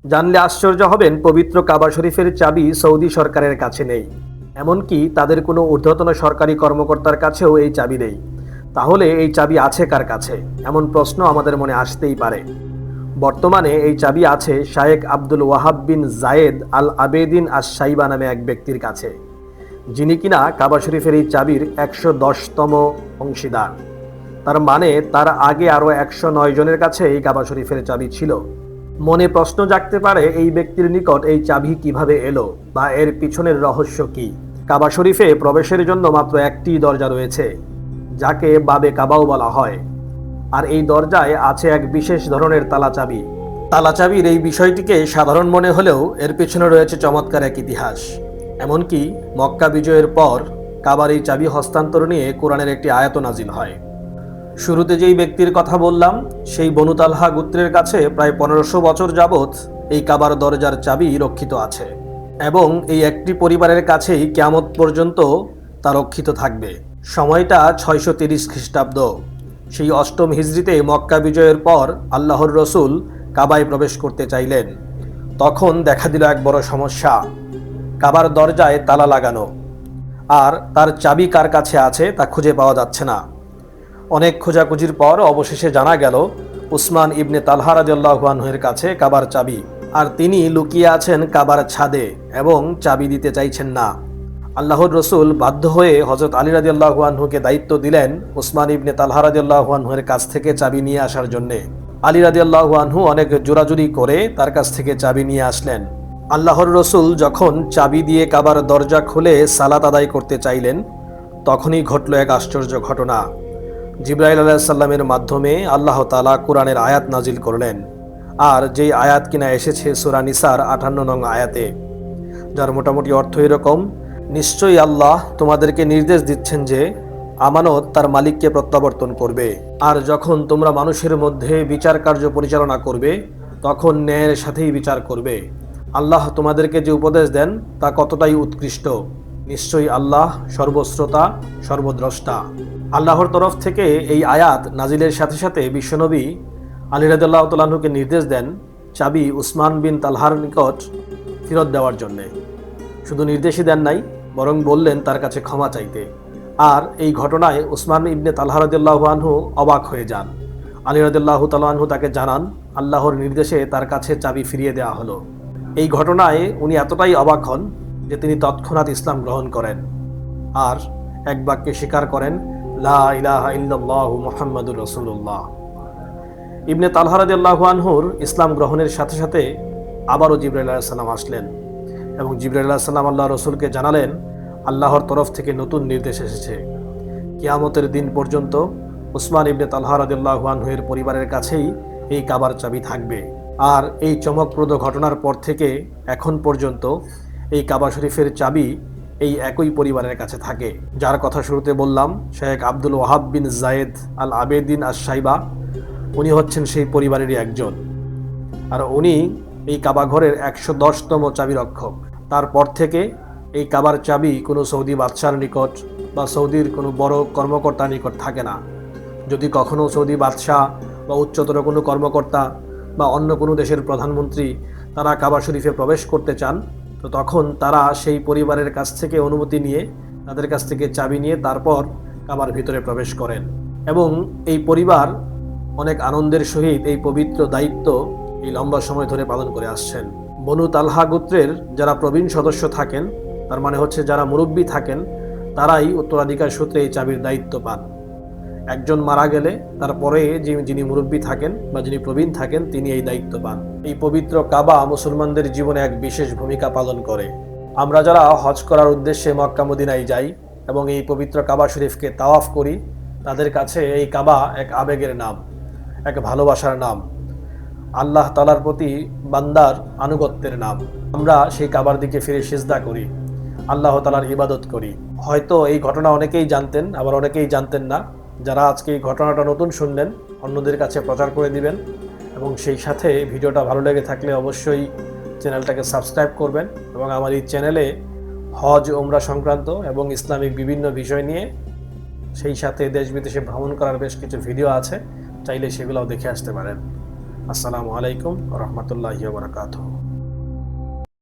জানলে আশ্চর্য হবেন, পবিত্র কাবা শরীফের চাবি সৌদি সরকারের কাছে নেই। এমনকি তাদের কোনো ঊর্ধ্বতন সরকারি কর্মকর্তার কাছেও এই চাবি নেই। তাহলে এই চাবি আছে কার কাছে? এমন প্রশ্ন আমাদের মনে আসতেই পারে। বর্তমানে এই চাবি আছে শায়েখ আব্দুল ওয়াহাব বিন জায়েদ আল আবেদিন আস সাইবা নামে এক ব্যক্তির কাছে, যিনি কিনা কাবা শরীফের এই চাবির ১১০তম অংশীদার। তার মানে তার আগে আরও ১০৯ জনের কাছে এই কাবা শরীফের চাবি ছিল। মনে প্রশ্ন জাগতে পারে, এই ব্যক্তির নিকট এই চাবি কিভাবে এলো বা এর পিছনের রহস্য কি? কাবা শরীফে প্রবেশের জন্য মাত্র একটি দরজা রয়েছে, যাকে বাবে কাবাও বলা হয়। আর এই দরজায় আছে এক বিশেষ ধরনের তালা চাবি। তালা চাবির এই বিষয়টিকে সাধারণ মনে হলেও এর পেছনে রয়েছে চমৎকার এক ইতিহাস। এমনকি মক্কা বিজয়ের পর কাবার এই চাবি হস্তান্তর নিয়ে কোরআনের একটি আয়াত নাজিল হয়। শুরুতে যেই ব্যক্তির কথা বললাম, সেই বনু তালহা গোত্রের কাছে প্রায় ১৫০০ বছর যাবৎ এই কাবার দরজার চাবি রক্ষিত আছে, এবং এই একটি পরিবারের কাছেই কিয়ামত পর্যন্ত তা রক্ষিত থাকবে। সময়টা ৬৩০ খ্রিস্টাব্দ। সেই অষ্টম হিজরিতে মক্কা বিজয়ের পর আল্লাহর রসুল কাবায় প্রবেশ করতে চাইলেন। তখন দেখা দিল এক বড় সমস্যা, কাবার দরজায় তালা লাগানো, আর তার চাবি কার কাছে আছে তা খুঁজে পাওয়া যাচ্ছে না। অনেক খোঁজাখুঁজির পর অবশেষে জানা গেল উসমান ইবনে তালহা রাদিয়াল্লাহু আনহুর কাছে কাবার চাবি, আর তিনি লুকিয়ে আছেন কাবার ছাদে এবং চাবি দিতে চাইছেন না। আল্লাহর রসুল বাধ্য হয়ে হযরত আলী রাদিয়াল্লাহু আনহুকে দায়িত্ব দিলেন উসমান ইবনে তালহা রাদিয়াল্লাহু আনহুর কাছ থেকে চাবি নিয়ে আসার জন্য। আলী রাদিয়াল্লাহু আনহু অনেক জোরাজুরি করে তার কাছ থেকে চাবি নিয়ে আসলেন। আল্লাহর রসুল যখন চাবি দিয়ে কাবার দরজা খুলে সালাত আদায় করতে চাইলেন, তখনই ঘটল এক আশ্চর্য ঘটনা। জিবরাইল আলাইহিস সালামের মাধ্যমে আল্লাহ তাআলা কোরআনের আয়াত নাজিল করলেন, আর যেই আয়াত কিনা এসেছে সূরা নিসার ৫৮ নং আয়াতে, যার মোটামুটি অর্থ এরকম: নিশ্চয়ই আল্লাহ তোমাদেরকে নির্দেশ দিচ্ছেন যে আমানত তার মালিককে প্রত্যাবর্তন করবে, আর যখন তোমরা মানুষের মধ্যে বিচার কার্য পরিচালনা করবে তখন ন্যায়ের সাথেই বিচার করবে। আল্লাহ তোমাদেরকে যে উপদেশ দেন তা কতটাই উৎকৃষ্ট। নিশ্চয়ই আল্লাহ সর্বশ্রোতা, সর্বদ্রষ্টা। আল্লাহর তরফ থেকে এই আয়াত নাজিলের সাথে সাথে বিশ্বনবী আলী রাদিয়াল্লাহু তাআলা আনহুকে নির্দেশ দেন চাবি উসমান বিন তালহার নিকট ফেরত দেওয়ার জন্যে। শুধু নির্দেশই দেন নাই, বরং বললেন তার কাছে ক্ষমা চাইতে। আর এই ঘটনায় উসমান ইবনে তালহা রাদিয়াল্লাহু আনহু অবাক হয়ে যান। আলী রাদিয়াল্লাহু তাআলা আনহু তাকে জানান আল্লাহর নির্দেশে তার কাছে চাবি ফিরিয়ে দেওয়া হলো। এই ঘটনায় উনি এতটাই অবাক হন যে তিনি তৎক্ষণাৎ ইসলাম গ্রহণ করেন আর এক বাক্যে স্বীকার করেন, লা ইলাহা ইল্লাল্লাহু মুহাম্মাদুর রাসূলুল্লাহ। ইবনে তালহা রাদিয়াল্লাহু আনহুর ইসলাম গ্রহণের সাথে সাথে আবারও জিবরাইল আলাইহিস সালাম আসলেন, এবং জিবরাইল আলাইহিস সালাম আল্লাহর রাসূলকে জানালেন আল্লাহর তরফ থেকে নতুন নির্দেশ এসেছে। কিয়ামতের দিন পর্যন্ত উসমান ইবনে তালহা রাদিয়াল্লাহু আনহুর পরিবারের কাছেই এই কাবার চাবি থাকবে। আর এই চমকপ্রদ ঘটনার পর থেকে এখন পর্যন্ত এই কাবা শরীফের চাবি এই একই পরিবারের কাছে থাকে, যার কথা শুরুতে বললাম, শায়েখ আব্দুল ওয়াহাব বিন জায়েদ আল আবেদিন আস সাইবা। উনি হচ্ছেন সেই পরিবারেরই একজন, আর উনি এই কাবা ঘরের ১১০তম চাবি রক্ষক। তারপর থেকে এই কাবার চাবি কোনো সৌদি বাদশার নিকট বা সৌদির কোনো বড় কর্মকর্তার নিকট থাকে না। যদি কখনো সৌদি বাদশাহ বা উচ্চতর কোনো কর্মকর্তা বা অন্য কোনো দেশের প্রধানমন্ত্রী তারা কাবা শরীফে প্রবেশ করতে চান, তো তখন তারা সেই পরিবারের কাছ থেকে অনুমতি নিয়ে, তাদের কাছ থেকে চাবি নিয়ে তারপর কাবার ভিতরে প্রবেশ করেন। এবং এই পরিবার অনেক আনন্দের সহিত এই পবিত্র দায়িত্ব এই লম্বা সময় ধরে পালন করে আসছেন। বনু তালহা গোত্রের যারা প্রবীণ সদস্য থাকেন, তার মানে হচ্ছে যারা মুরব্বী থাকেন, তারাই উত্তরাধিকার সূত্রে এই চাবির দায়িত্ব পান। একজন মারা গেলে তারপরে যিনি মুরব্বী থাকেন বা যিনি প্রবীণ থাকেন, তিনি এই দায়িত্ব পান। এই পবিত্র কাবা মুসলমানদের জীবনে এক বিশেষ ভূমিকা পালন করে। আমরা যারা হজ করার উদ্দেশ্যে মক্কা মদিনায় যাই এবং এই পবিত্র কাবা শরীফকে তাওয়াফ করি, তাদের কাছে এই কাবা এক আবেগের নাম, এক ভালোবাসার নাম, আল্লাহ তাআলার প্রতি বান্দার আনুগত্যের নাম। আমরা সেই কাবার দিকে ফিরে সিজদা করি, আল্লাহ তাআলার ইবাদত করি। হয়তো এই ঘটনা অনেকেই জানতেন, আবার অনেকেই জানতেন না। যারা আজকে এই ঘটনাটা নতুন শুনলেন, অন্যদের কাছে প্রচার করে দিবেন, এবং সেই সাথে ভিডিওটা ভালো লেগে থাকলে অবশ্যই চ্যানেলটাকে সাবস্ক্রাইব করবেন। এবং আমার এই চ্যানেলে হজ ওমরা সংক্রান্ত এবং ইসলামিক বিভিন্ন বিষয় নিয়ে, সেই সাথে দেশ বিদেশে ভ্রমণ করার বেশ কিছু ভিডিও আছে, চাইলে সেগুলোও দেখে আসতে পারেন। আসসালামু আলাইকুম রহমতুল্লাহি ওয়া বারাকাতুহু।